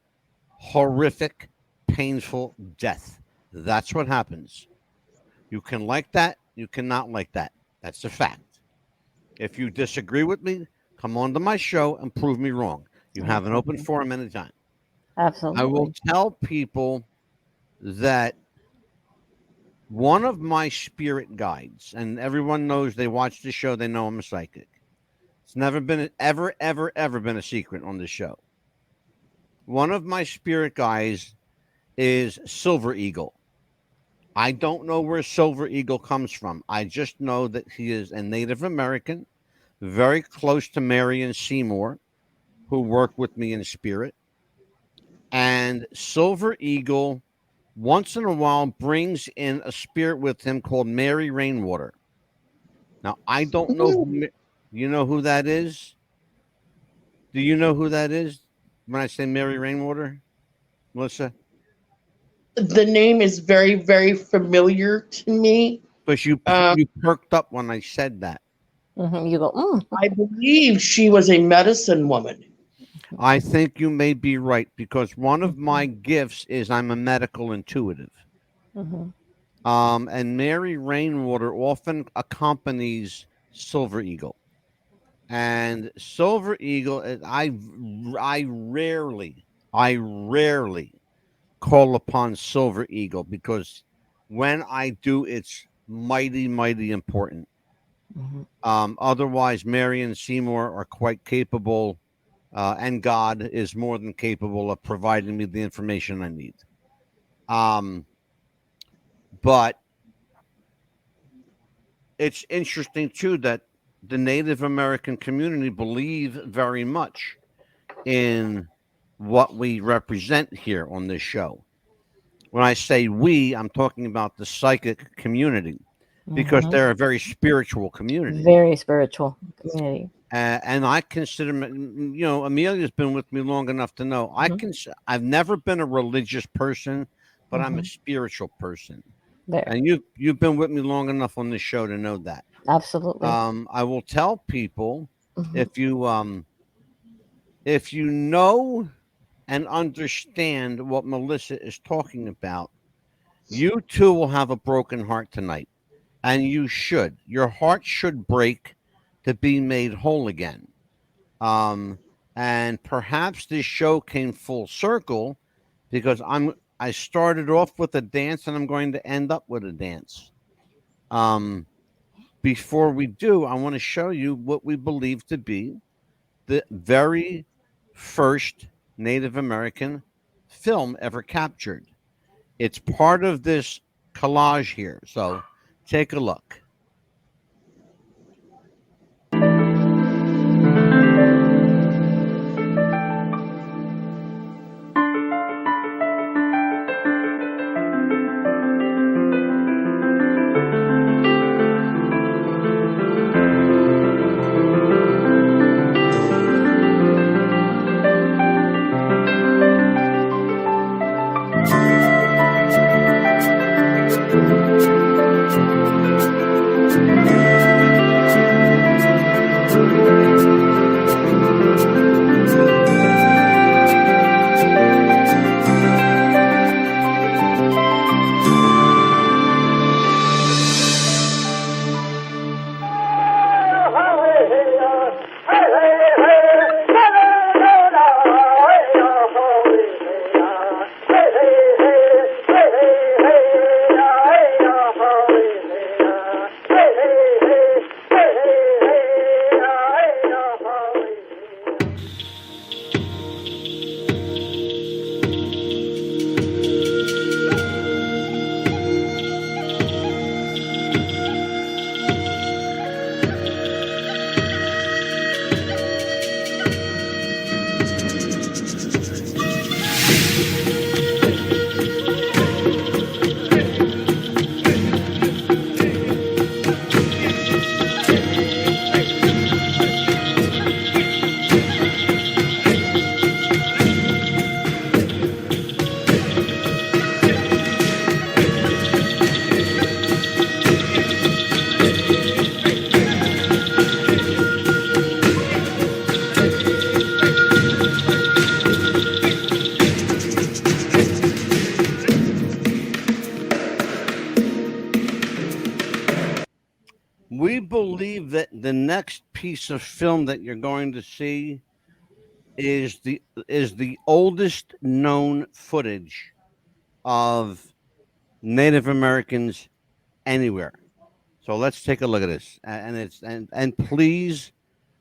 horrific, painful death. That's what happens. You can like that. You cannot like that. That's a fact. If you disagree with me, come on to my show and prove me wrong. You have an open forum anytime. Absolutely. I will tell people that one of my spirit guides, and everyone knows, they watch the show, they know I'm a psychic. It's never been ever been a secret on this show. One of my spirit guides is Silver Eagle. I don't know where Silver Eagle comes from. I just know that he is a Native American, very close to Marion Seymour, who worked with me in spirit. And Silver Eagle, once in a while, brings in a spirit with him called Mary Rainwater. Now, I don't know. You know who that is? Do you know who that is when I say Mary Rainwater, Melissa? The name is very, very familiar to me. Because you perked up when I said that. You go, I believe she was a medicine woman. I think you may be right, because one of my gifts is I'm a medical intuitive. And Mary Rainwater often accompanies Silver Eagle. And Silver Eagle, I rarely call upon Silver Eagle, because when I do, it's mighty, mighty important. Otherwise, Mary and Seymour are quite capable, and God is more than capable of providing me the information I need. But it's interesting, too, that the Native American community believe very much in what we represent here on this show. When I say we, I'm talking about the psychic community, because they're a very spiritual community. Very spiritual community. And I consider, Amelia's been with me long enough to know I've never been a religious person, but I'm a spiritual person. There. And you've been with me long enough on this show to know that. Absolutely. I will tell people, if you know and understand what Melissa is talking about, you too will have a broken heart tonight. And you should. Your heart should break to be made whole again. And perhaps this show came full circle, because I started off with a dance and I'm going to end up with a dance. Before we do, I want to show you what we believe to be the very first Native American film ever captured. It's part of this collage here. So take a look. We believe that the next piece of film that you're going to see is the oldest known footage of Native Americans anywhere. So let's take a look at this, and please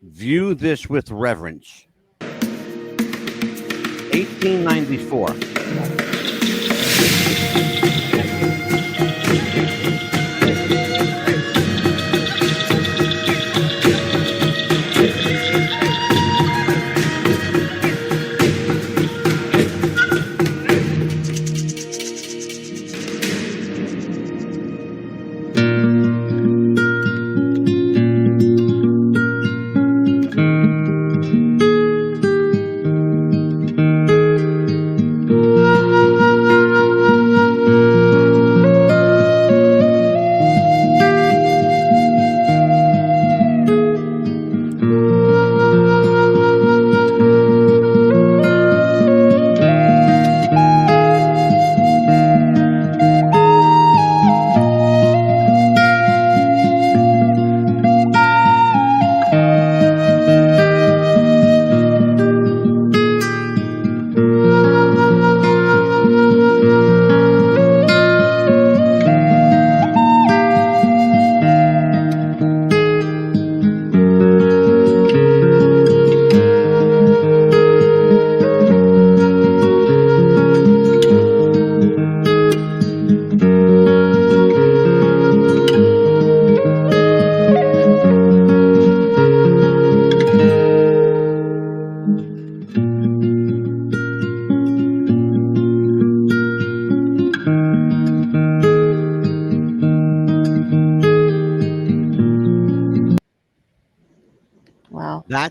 view this with reverence. 1894.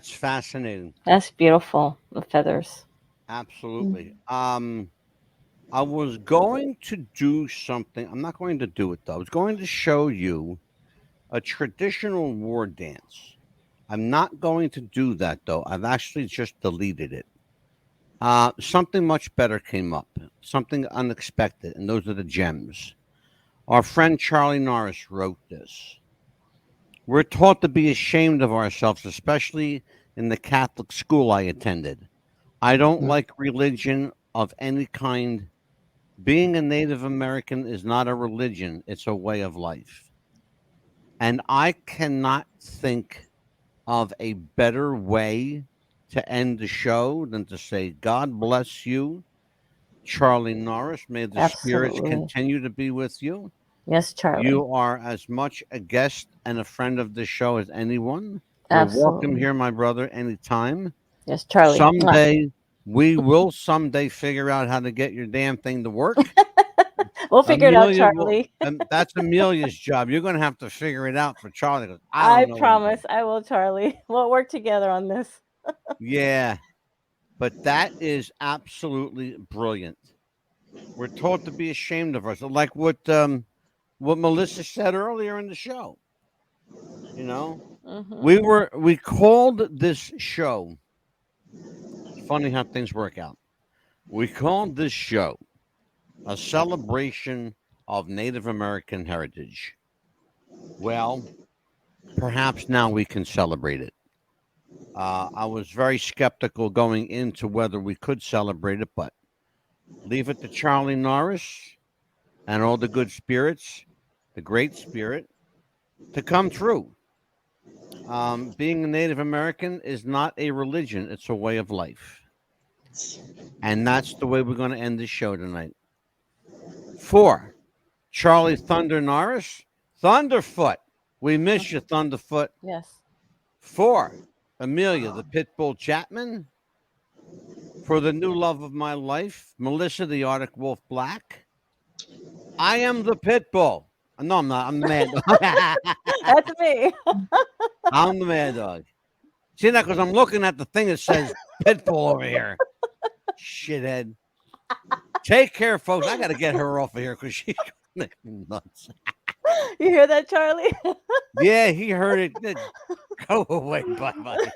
That's fascinating. That's beautiful. The feathers. Absolutely. I was going to do something. I'm not going to do it though. I was going to show you a traditional war dance. I'm not going to do that though. I've actually just deleted it. Something much better came up, something unexpected, and those are the gems. Our friend Charlie Norris wrote this. We're taught to be ashamed of ourselves, especially in the Catholic school I attended. I don't like religion of any kind. Being a Native American is not a religion, it's a way of life. And I cannot think of a better way to end the show than to say, God bless you, Charlie Norris. May the spirits Absolutely. continue to be with you. Yes, Charlie. You are as much a guest and a friend of this show as anyone. You're welcome Absolutely. here, my brother, anytime. Yes, Charlie. Mwah. Someday, we will someday figure out how to get your damn thing to work. We'll figure it out, Amelia will- Charlie. and that's Amelia's job. You're going to have to figure it out for Charlie. 'Cause I don't know what I'm promise doing. I will, Charlie. We'll work together on this. Yeah, but that is absolutely brilliant. We're taught to be ashamed of ourselves, like what Melissa said earlier in the show. You know, Mhm. we called this show. It's funny how things work out. We called this show a celebration of Native American heritage. Well, perhaps now we can celebrate it. I was very skeptical going into whether we could celebrate it, but leave it to Charlie Norris and all the good spirits, the great spirit, to come true. Being a Native American is not a religion, it's a way of life. And that's the way we're going to end the show tonight. 4, Charlie Thunder Norris, Thunderfoot. We miss you, Thunderfoot. Yes. 4, Amelia, the Pitbull Chapman. For the new love of my life, Melissa, the Arctic Wolf Black. I am the Pitbull. No, I'm not. I'm the Mad Dog. That's me. I'm the Mad Dog. See that? Because I'm looking at the thing that says Pitbull over here. Shithead. Take care, folks. I got to get her off of here because she's nuts. You hear that, Charlie? Yeah, he heard it. Go away. Bye-bye.